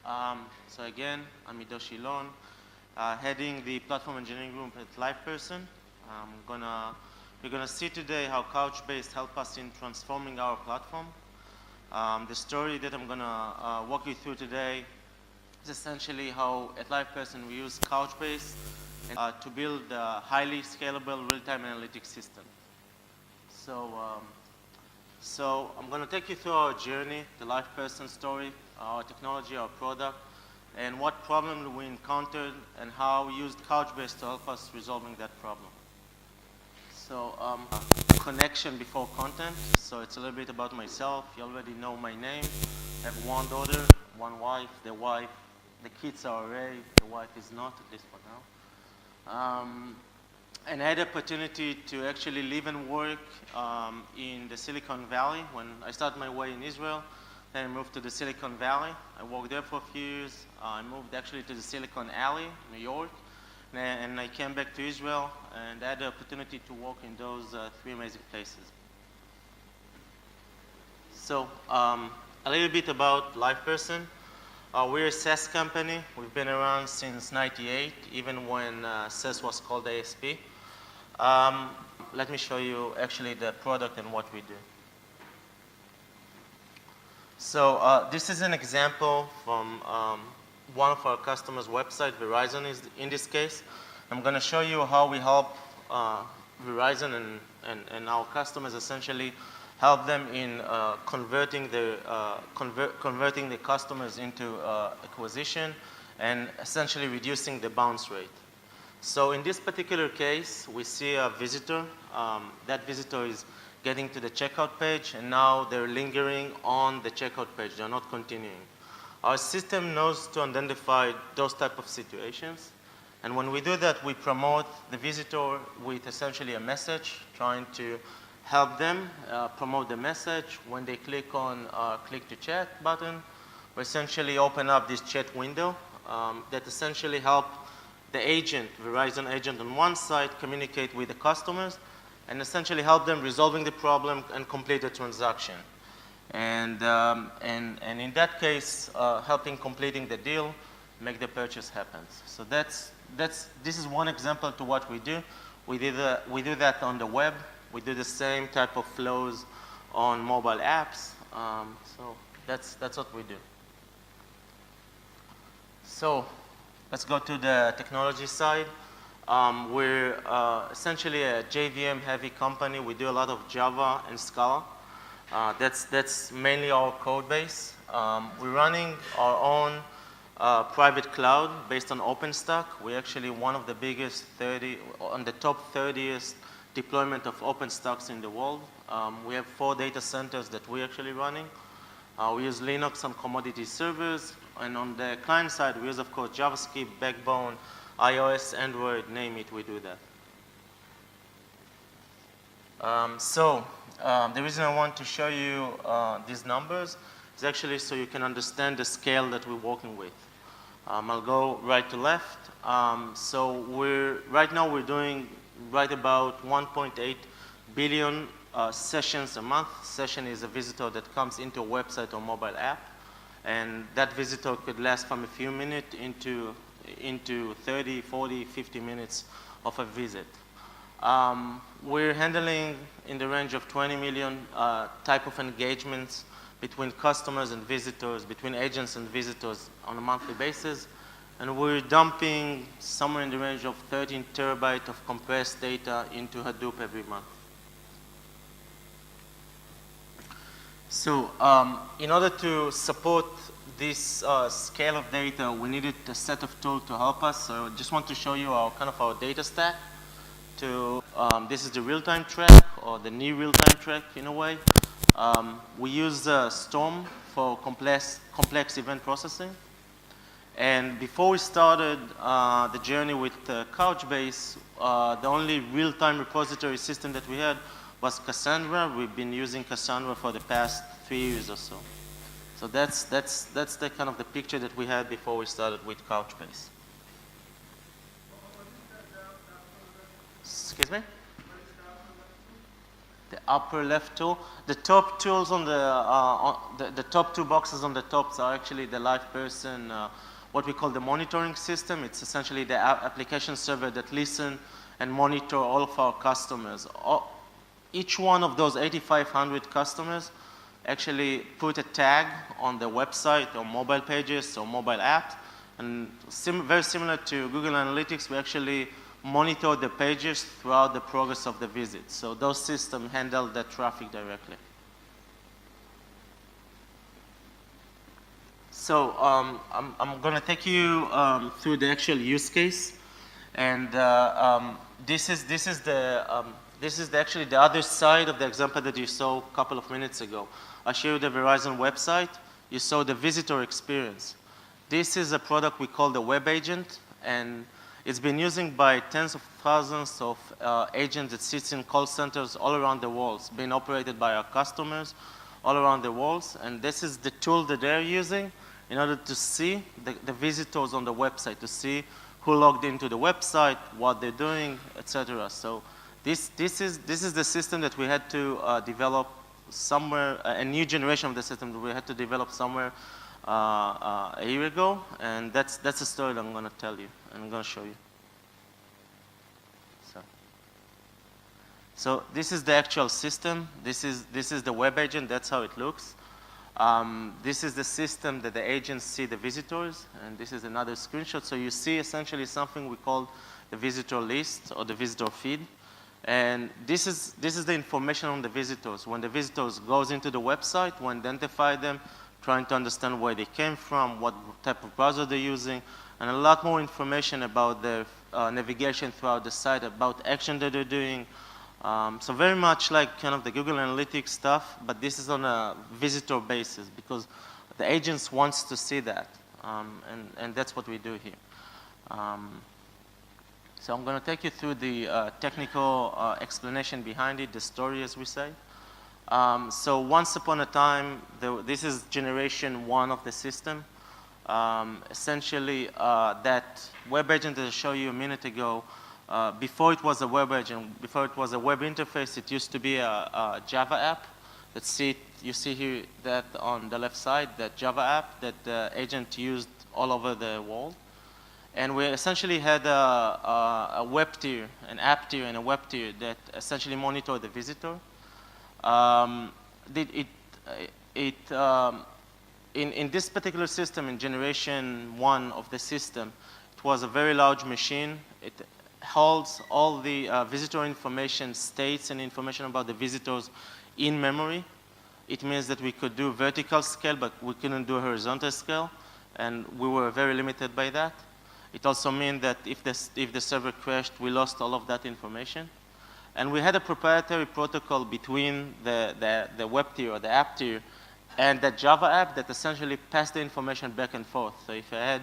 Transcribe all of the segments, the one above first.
So again, I'm Ido Shilon, heading the platform engineering group at LivePerson. We're gonna see today how Couchbase helped us in transforming our platform. The story that I'm gonna walk you through today is essentially how at LivePerson we use Couchbase to build a highly scalable real-time analytics system. So I'm going to take you through our journey, the LivePerson story, our technology, our product, and what problem we encountered and how we used Couchbase to help us resolving that problem. So connection before content. So it's a little bit about myself. You already know my name. I have one daughter, one wife. The kids are array. The wife is not, at least for now. And I had the opportunity to actually live and work in the Silicon Valley when I started my way in Israel. Then I moved to the Silicon Valley. I worked there for a few years. I moved actually to the Silicon Alley, New York. And I came back to Israel and I had the opportunity to work in those three amazing places. So a little bit about LivePerson. We're a SaaS company. We've been around since '98, even when SaaS was called ASP. Let me show you actually the product and what we do. So this is an example from one of our customers' website, Verizon is in this case. I'm going to show you how we help Verizon and our customers essentially help them in converting the customers into acquisition and essentially reducing the bounce rate. So in this particular case, we see a visitor. That visitor is getting to the checkout page, and now they're lingering on the checkout page. They're not continuing. Our system knows to identify those type of situations. And when we do that, we promote the visitor with essentially a message, trying to help them promote the message. When they click on click to chat button, we essentially open up this chat window that essentially help the agent, Verizon agent on one side, communicate with the customers and essentially help them resolving the problem and complete the transaction. And in that case, helping completing the deal, make the purchase happen. So this is one example to what we do. We do that on the web. We do the same type of flows on mobile apps. So that's what we do. So let's go to the technology side. We're essentially a JVM-heavy company. We do a lot of Java and Scala. That's mainly our code base. We're running our own private cloud based on OpenStack. We're actually one of the biggest on the top 30th deployment of OpenStacks in the world. We have 4 data centers that we're actually running. We use Linux on commodity servers. And on the client side, we use, of course, JavaScript, Backbone, iOS, Android, name it, we do that. The reason I want to show you these numbers is actually so you can understand the scale that we're working with. I'll go right to left. So right now we're doing right about 1.8 billion sessions a month. Session is a visitor that comes into a website or mobile app. And that visitor could last from a few minutes into 30, 40, 50 minutes of a visit. We're handling in the range of 20 million type of engagements between customers and visitors, between agents and visitors on a monthly basis. And we're dumping somewhere in the range of 13 terabytes of compressed data into Hadoop every month. So in order to support this scale of data, we needed a set of tools to help us. So I just want to show you our data stack. This is the real-time track, or the near real-time track in a way. We use Storm for complex event processing. And before we started the journey with Couchbase, the only real-time repository system that we had was Cassandra. We've been using Cassandra for the past 3 years or so. So that's the kind of the picture that we had before we started with Couchbase. Excuse me? the upper left tool. The top tools on the top two boxes on the top are actually the LivePerson, what we call the monitoring system. It's essentially the application server that listen and monitor all of our customers. Each one of those 8,500 customers actually put a tag on the website or mobile pages or mobile apps. And very similar to Google Analytics, we actually monitor the pages throughout the progress of the visit. So those systems handle that traffic directly. So I'm going to take you through the actual use case. And this is actually the other side of the example that you saw a couple of minutes ago. I showed you the Verizon website. You saw the visitor experience. This is a product we call the Web Agent, and it's been used by tens of thousands of agents that sits in call centers all around the world. It's been operated by our customers all around the world, and this is the tool that they're using in order to see the visitors on the website, to see who logged into the website, what they're doing, etc. So this is the system that we had to develop somewhere, a new generation of the system that we had to develop somewhere a year ago, and that's the story that I'm going to tell you, and I'm going to show you. So this is the actual system. This is the web agent. That's how it looks. This is the system that the agents see the visitors, and this is another screenshot. So you see essentially something we call the visitor list or the visitor feed. And this is the information on the visitors. When the visitors goes into the website, we identify them, trying to understand where they came from, what type of browser they're using, and a lot more information about their navigation throughout the site, about action that they're doing. So very much like kind of the Google Analytics stuff, but this is on a visitor basis because the agents wants to see that, and that's what we do here. So I'm going to take you through the technical explanation behind it, the story, as we say. So once upon a time, this is generation 1 of the system. Essentially, that web agent that I showed you a minute ago, before it was a web agent, before it was a web interface, it used to be a Java app. You see here that on the left side, that Java app that the agent used all over the world. And we essentially had a web tier, an app tier, and a web tier that essentially monitored the visitor. In this particular system, in generation 1 of the system, it was a very large machine. It holds all the visitor information, states and information about the visitors in memory. It means that we could do vertical scale, but we couldn't do horizontal scale, and we were very limited by that. It also means that if the server crashed, we lost all of that information. And we had a proprietary protocol between the web tier or the app tier and the Java app that essentially passed the information back and forth. So if I had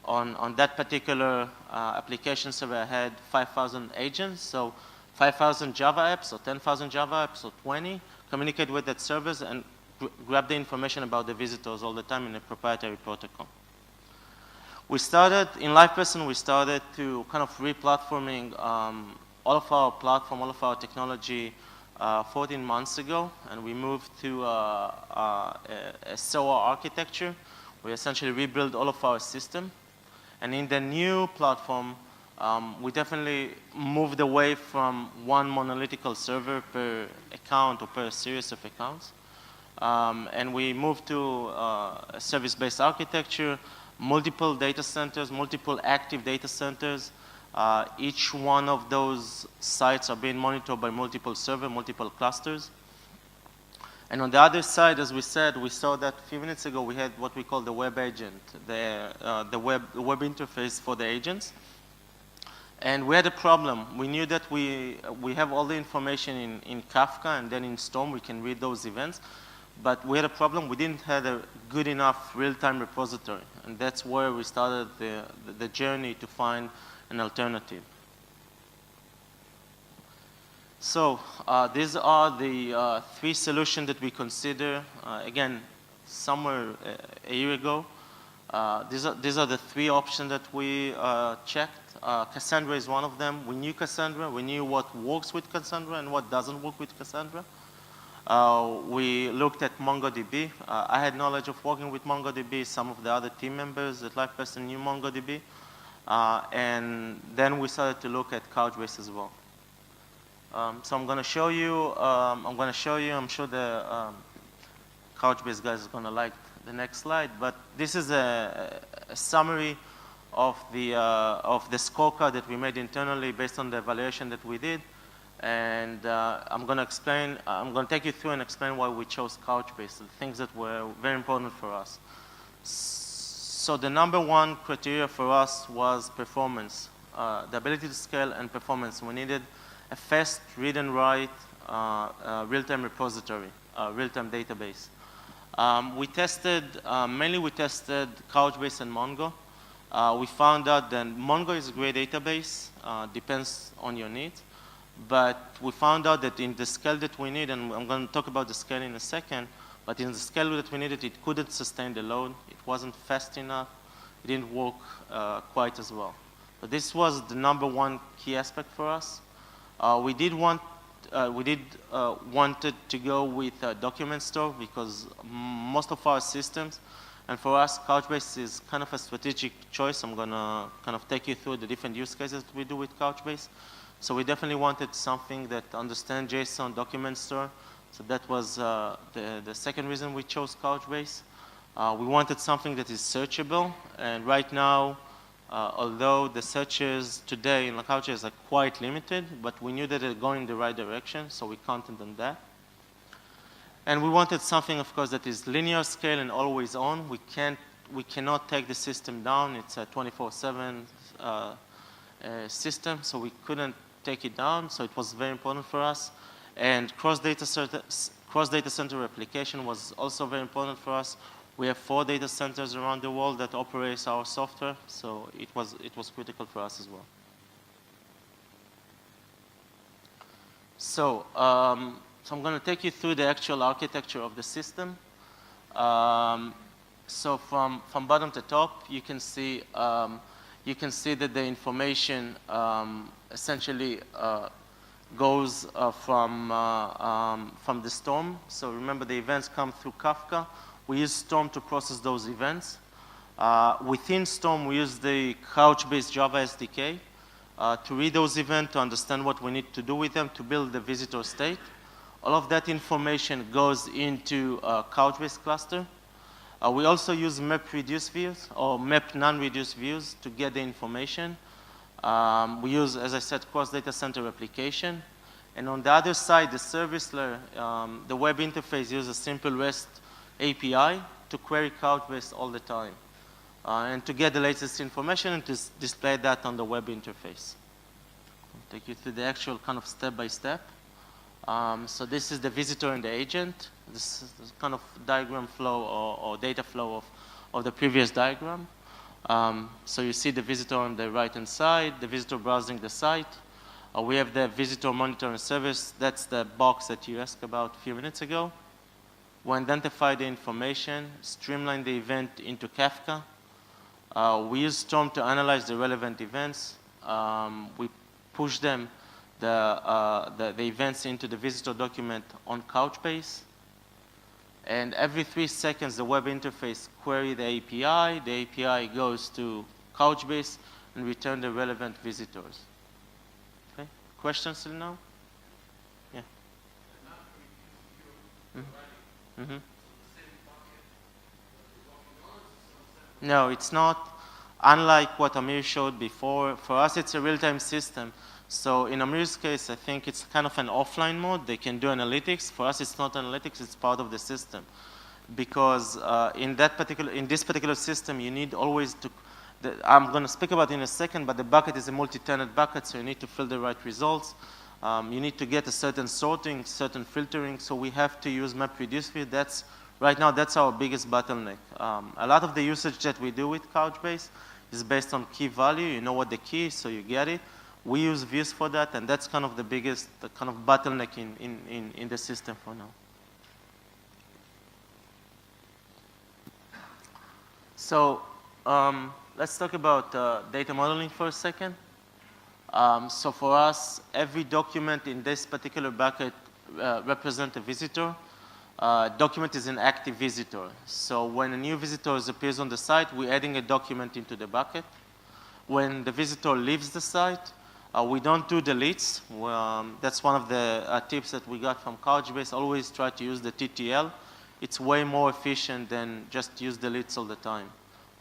on that particular application server, I had 5,000 agents, so 5,000 Java apps or 10,000 Java apps or 20 communicate with that service and grab the information about the visitors all the time in a proprietary protocol. We started, in LivePerson, we started to kind of re-platforming all of our platform, all of our technology 14 months ago, and we moved to a SOA architecture. We essentially rebuilt all of our system. And in the new platform, we definitely moved away from one monolithical server per account or per series of accounts. And we moved to a service-based architecture, multiple data centers, multiple active data centers. Each one of those sites are being monitored by multiple servers, multiple clusters. And on the other side, as we said, we saw that a few minutes ago, we had what we call the web agent, the web interface for the agents. And we had a problem. We knew that we have all the information in Kafka, and then in Storm, we can read those events. But we had a problem. We didn't have a good enough real-time repository. And that's where we started the journey to find an alternative. So these are the 3 solutions that we consider, again, somewhere a year ago. These are the three options that we checked. Cassandra is one of them. We knew Cassandra. We knew what works with Cassandra and what doesn't work with Cassandra. We looked at MongoDB. I had knowledge of working with MongoDB. Some of the other team members at LivePerson knew MongoDB. And then we started to look at Couchbase as well. So I'm going to show you, I'm sure the Couchbase guys are going to like the next slide, but this is a summary of the scorecard that we made internally based on the evaluation that we did. And I'm going to take you through and explain why we chose Couchbase, the things that were very important for us. So the number one criteria for us was performance, the ability to scale and performance. We needed a fast read and write real-time repository, real-time database. Mainly we tested Couchbase and Mongo. We found out that Mongo is a great database, depends on your needs. But we found out that in the scale that we need, and I'm going to talk about the scale in a second, but in the scale that we needed, it couldn't sustain the load. It wasn't fast enough. It didn't work quite as well. But this was the number one key aspect for us. We did wanted to go with a document store because most of our systems, and for us, Couchbase is kind of a strategic choice. I'm going to kind of take you through the different use cases we do with Couchbase. So we definitely wanted something that understands JSON document store. So that was the second reason we chose Couchbase. We wanted something that is searchable, and right now, although the searches today in Couchbase are quite limited, but we knew that they're going in the right direction, so we counted on that. And we wanted something, of course, that is linear scale and always on. We cannot take the system down. It's a 24/7 system, so we couldn't take it down. So it was very important for us. And cross data center replication was also very important for us. We have 4 data centers around the world that operate our software, so it was critical for us as well. So, so I'm going to take you through the actual architecture of the system. So from bottom to top, you can see that the information essentially goes from the Storm. So remember, the events come through Kafka. We use Storm to process those events. Within Storm, we use the Couchbase Java SDK to read those events, to understand what we need to do with them, to build the visitor state. All of that information goes into a Couchbase cluster. We also use map-reduced views or map-non-reduced views to get the information. We use, as I said, cross-data center replication. And on the other side, the service layer, the web interface uses a simple REST API to query Couchbase all the time and to get the latest information and to display that on the web interface. I'll take you through the actual kind of step-by-step. So this is the visitor and the agent. This is the kind of diagram flow or data flow of the previous diagram. So you see the visitor on the right-hand side, the visitor browsing the site. We have the visitor monitoring service. That's the box that you asked about a few minutes ago. We identify the information, streamline the event into Kafka. We use Storm to analyze the relevant events. We push them, the events into the visitor document on Couchbase. And every 3 seconds, the web interface query the API. The API goes to Couchbase and return the relevant visitors. Okay, questions till now? Yeah. Mm-hmm. Mm-hmm. No, it's not. Unlike what Amir showed before, for us it's a real-time system. So in Amir's case, I think it's kind of an offline mode. They can do analytics. For us, it's not analytics. It's part of the system. Because in this particular system, you need always to, I'm going to speak about it in a second, but the bucket is a multi-tenant bucket, so you need to fill the right results. You need to get a certain sorting, certain filtering, so we have to use MapReduce view. Right now, that's our biggest bottleneck. A lot of the usage that we do with Couchbase is based on key value. You know what the key is, so you get it. We use views for that, and that's kind of the biggest kind of bottleneck in the system for now. So Let's talk about data modeling for a second. So for us, every document in this particular bucket represents a visitor. Document is an active visitor. So when a new visitor appears on the site, we're adding a document into the bucket. When the visitor leaves the site, we don't do deletes. That's one of the tips that we got from Couchbase. Always try to use the TTL. It's way more efficient than just use deletes all the time.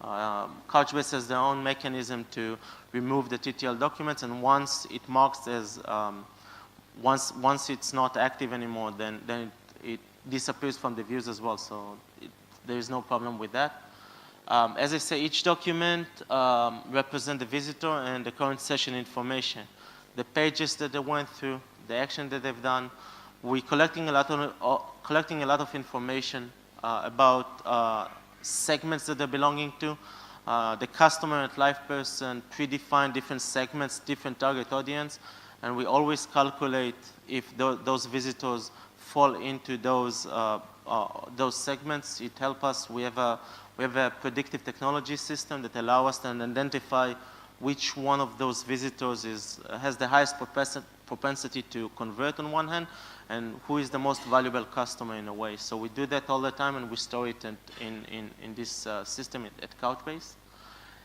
Couchbase has their own mechanism to remove the TTL documents, and once it marks as, once it's not active anymore, then it disappears from the views as well, so there is no problem with that. As I say, each document represents the visitor and the current session information, the pages that they went through, the action that they've done. We're collecting a lot of information about segments that they're belonging to. The customer at LivePerson predefined different segments, different target audience, and we always calculate if those visitors fall into those segments. It helps us. We have a predictive technology system that allows us to identify which one of those visitors has the highest propensity to convert on one hand, and who is the most valuable customer in a way. So we do that all the time, and we store it in this system at Couchbase.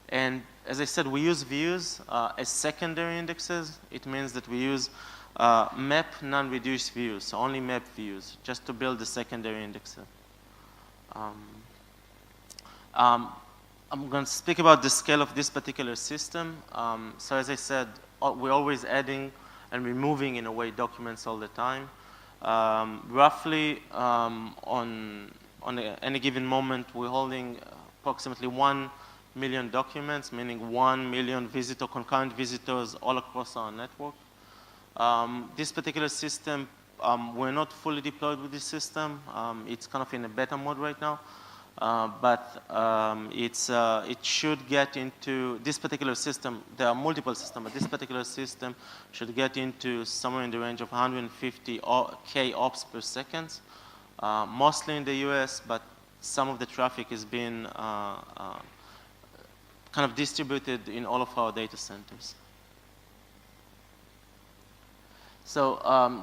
And as I said, we use views as secondary indexes. It means that we use map non-reduced views, so only map views, just to build the secondary indexes. I'm going to speak about the scale of this particular system. So as I said, we're always adding and removing, in a way, documents all the time. Roughly, on any given moment, we're holding approximately 1 million documents, meaning 1 million concurrent visitors all across our network. This particular system, we're not fully deployed with this system. It's kind of in a beta mode right now. But it should get into this particular system. There are multiple systems, but this particular system should get into somewhere in the range of 150K ops per second, mostly in the US, but some of the traffic is being kind of distributed in all of our data centers. So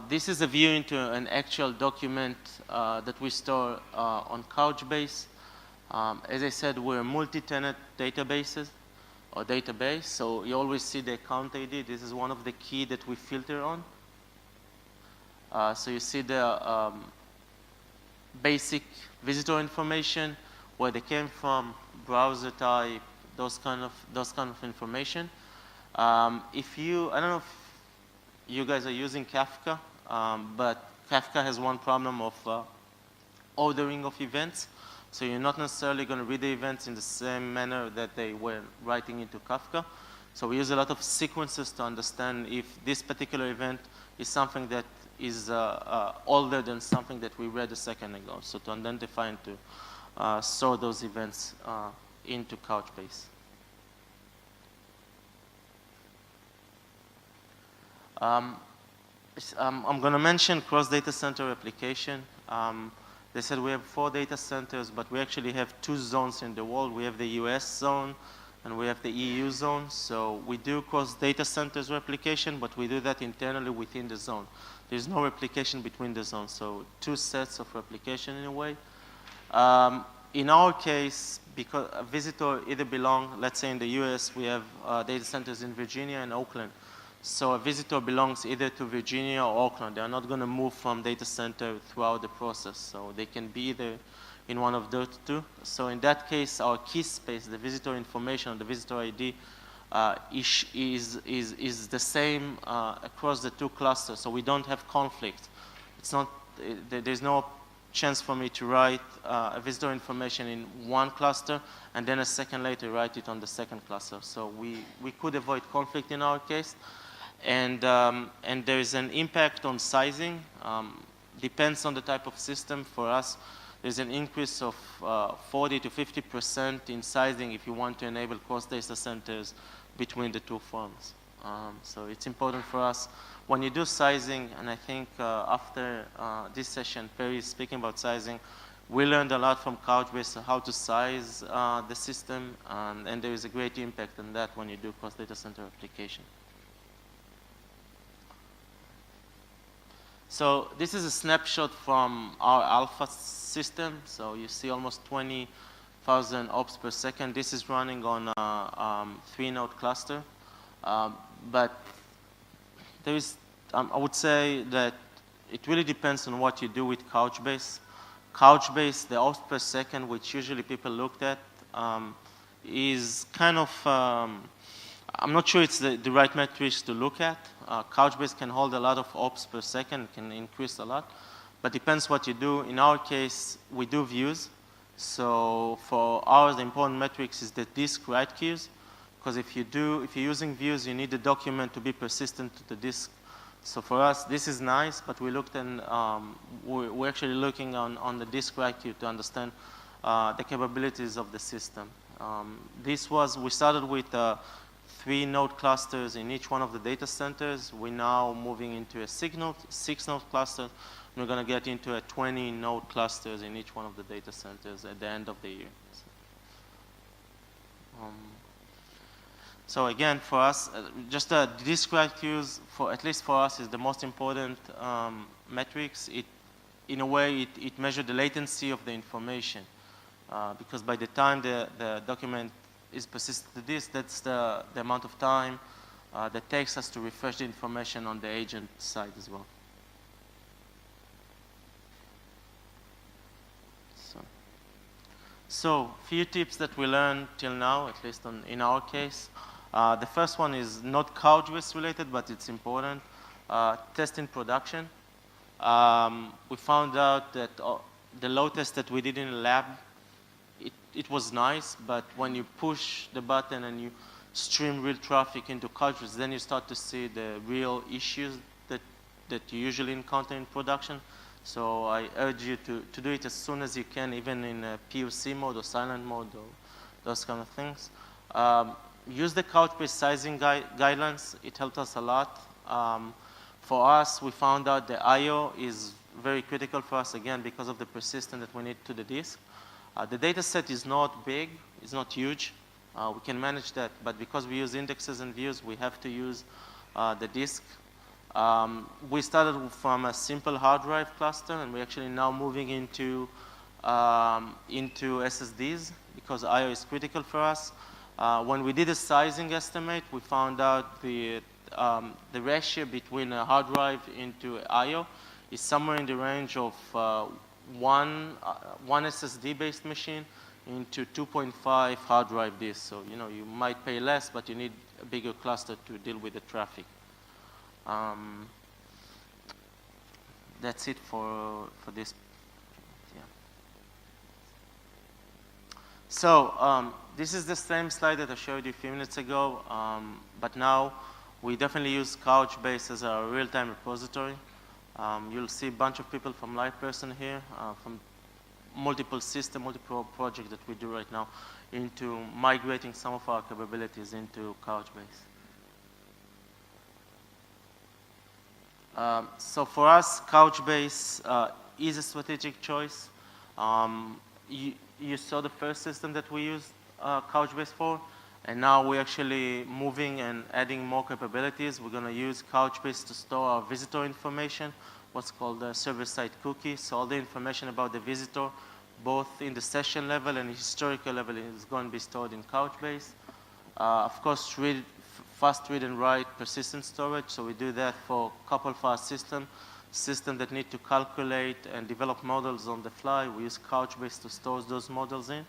this is a view into an actual document that we store on Couchbase. As I said, we're multi-tenant database, so you always see the account ID. This is one of the key that we filter on. So you see the basic visitor information, where they came from, browser type, those kind of information. I don't know if you guys are using Kafka, but Kafka has one problem of ordering of events. So you're not necessarily going to read the events in the same manner that they were writing into Kafka. So we use a lot of sequences to understand if this particular event is something that is older than something that we read a second ago. So to identify and to store those events into Couchbase. I'm going to mention cross-data center replication. They said we have 4 data centers, but we actually have 2 zones in the world. We have the US zone, and we have the EU zone. So we do cross-data centers replication, but we do that internally within the zone. There's no replication between the zones, so 2 sets of replication in a way. In our case, because a visitor either belongs, let's say in the US, we have data centers in Virginia and Oakland. So a visitor belongs either to Virginia or Oakland. They are not going to move from data center throughout the process. So they can be either in one of those 2. So in that case, our key space, the visitor information, the visitor ID, is the same across the 2 clusters. So we don't have conflict. It's not, there's no chance for me to write a visitor information in one cluster and then a second later write it on the second cluster. So we could avoid conflict in our case. And there is an impact on sizing. Depends on the type of system. For us, there's an increase of 40 to 50% in sizing if you want to enable cross data centers between the 2 firms. So it's important for us when you do sizing, and I think after this session, Perry is speaking about sizing, We learned a lot from Couchbase how to size the system, and there is a great impact on that when you do cross-data center application. So this is a snapshot from our alpha system. So you see almost 20,000 ops per second. This is running on a 3-node cluster. But there is, I would say that it really depends on what you do with Couchbase. Couchbase, the ops per second, which usually people looked at, is kind of, I'm not sure it's the right metrics to look at. Couchbase can hold a lot of ops per second, can increase a lot, but depends what you do. In our case, we do views. So for ours, the important metrics is the disk write queues, because if you're using views, you need the document to be persistent to the disk. So for us, this is nice, but we looked and we're actually looking on the disk write queue to understand the capabilities of the system. We started with 3-node clusters in each one of the data centers. We're now moving into a 6-node cluster. We're going to get into a 20-node clusters in each one of the data centers at the end of the year. So again, for us, just the disk write queues, at least for us, is the most important metrics. In a way, it measures the latency of the information. Because by the time the document is persistent to this, that's the amount of time that takes us to refresh the information on the agent side as well. So few tips that we learned till now, at least in our case. The first one is not Couchbase related, but it's important. Test in production. We found out that the load test that we did in the lab, it was nice, but when you push the button and you stream real traffic into Couchbase, then you start to see the real issues that you usually encounter in production. So I urge you to do it as soon as you can, even in a POC mode or silent mode or those kind of things. Use the Couchbase sizing guidelines. It helped us a lot. For us, we found out the I/O is very critical for us, again, because of the persistence that we need to the disk. The data set is not big, it's not huge. We can manage that, but because we use indexes and views, we have to use the disk. We started from a simple hard drive cluster, and we're actually now moving into SSDs because I/O is critical for us. When we did a sizing estimate, we found out the ratio between a hard drive into I/O is somewhere in the range of one SSD-based machine into 2.5 hard drive disks. So you might pay less, but you need a bigger cluster to deal with the traffic. That's it for this. Yeah. So this is the same slide that I showed you a few minutes ago, but now we definitely use Couchbase as a real-time repository. You'll see a bunch of people from LivePerson here, from multiple systems, multiple projects that we do right now into migrating some of our capabilities into Couchbase. So for us, Couchbase is a strategic choice. You saw the first system that we used Couchbase for, and now we're actually moving and adding more capabilities. We're going to use Couchbase to store our visitor information, what's called the server-side cookie. So all the information about the visitor, both in the session level and historical level, is going to be stored in Couchbase. Of course, fast read and write persistent storage. So we do that for a couple of our systems that need to calculate and develop models on the fly. We use Couchbase to store those models in.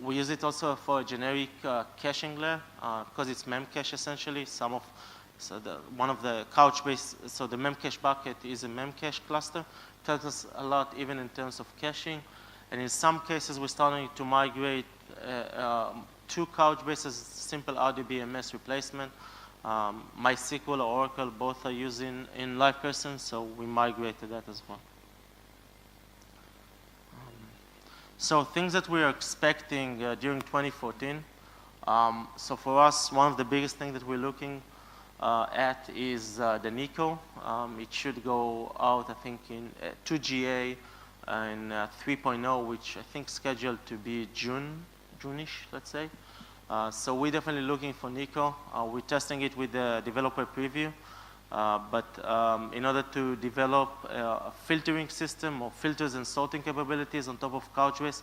We use it also for a generic caching layer because it's memcache essentially. One of the Couchbase, so the memcache bucket is a memcache cluster. It helps us a lot even in terms of caching. And in some cases, we're starting to migrate to Couchbase as simple RDBMS replacement. MySQL or Oracle both are using in LivePerson, so we migrated that as well. So things that we are expecting during 2014. So for us, one of the biggest things that we're looking at is the Nico. It should go out, I think, to GA in 3.0, which I think scheduled to be June-ish, let's say. So we're definitely looking for Nico. We're testing it with the developer preview. But in order to develop a filtering system or filters and sorting capabilities on top of Couchbase,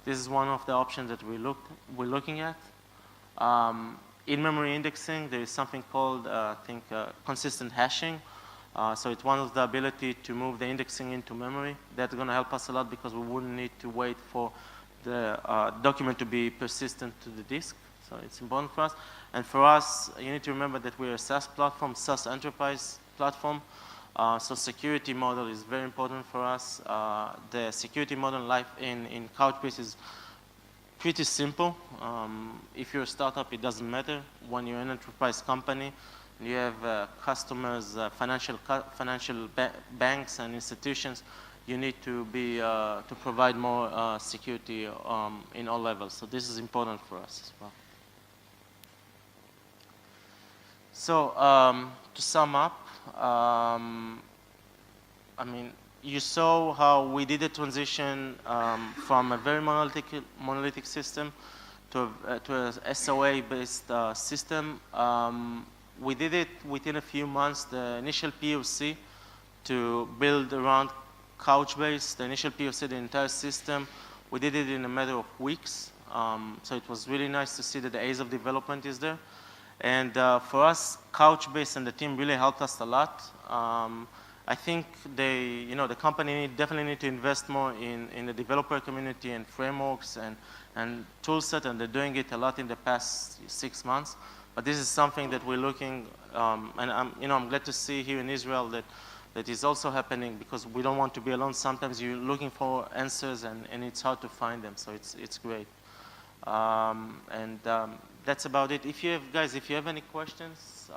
this is one of the options that we're looking at. In-memory indexing, there is something called, I think, consistent hashing. So it's one of the ability to move the indexing into memory. That's going to help us a lot because we wouldn't need to wait for the document to be persistent to the disk. So it's important for us. And for us, you need to remember that we're a SaaS platform, SaaS enterprise platform. So security model is very important for us. The security model in Couchbase is pretty simple. If you're a startup, it doesn't matter. When you're an enterprise company, you have customers, financial banks and institutions, you need to provide more security in all levels. So this is important for us as well. So to sum up, I mean, you saw how we did a transition from a very monolithic system to a SOA-based system. We did it within a few months. The initial POC to build around Couchbase, the initial POC, the entire system, we did it in a matter of weeks. So it was really nice to see that the ease of development is there. And for us, Couchbase and the team really helped us a lot. I think the company definitely need to invest more in the developer community and frameworks and tool set, and they're doing it a lot in the past 6 months. But this is something that we're looking, and I'm glad to see here in Israel that is also happening because we don't want to be alone. Sometimes you're looking for answers and it's hard to find them, so it's great. That's about it. If you have any questions.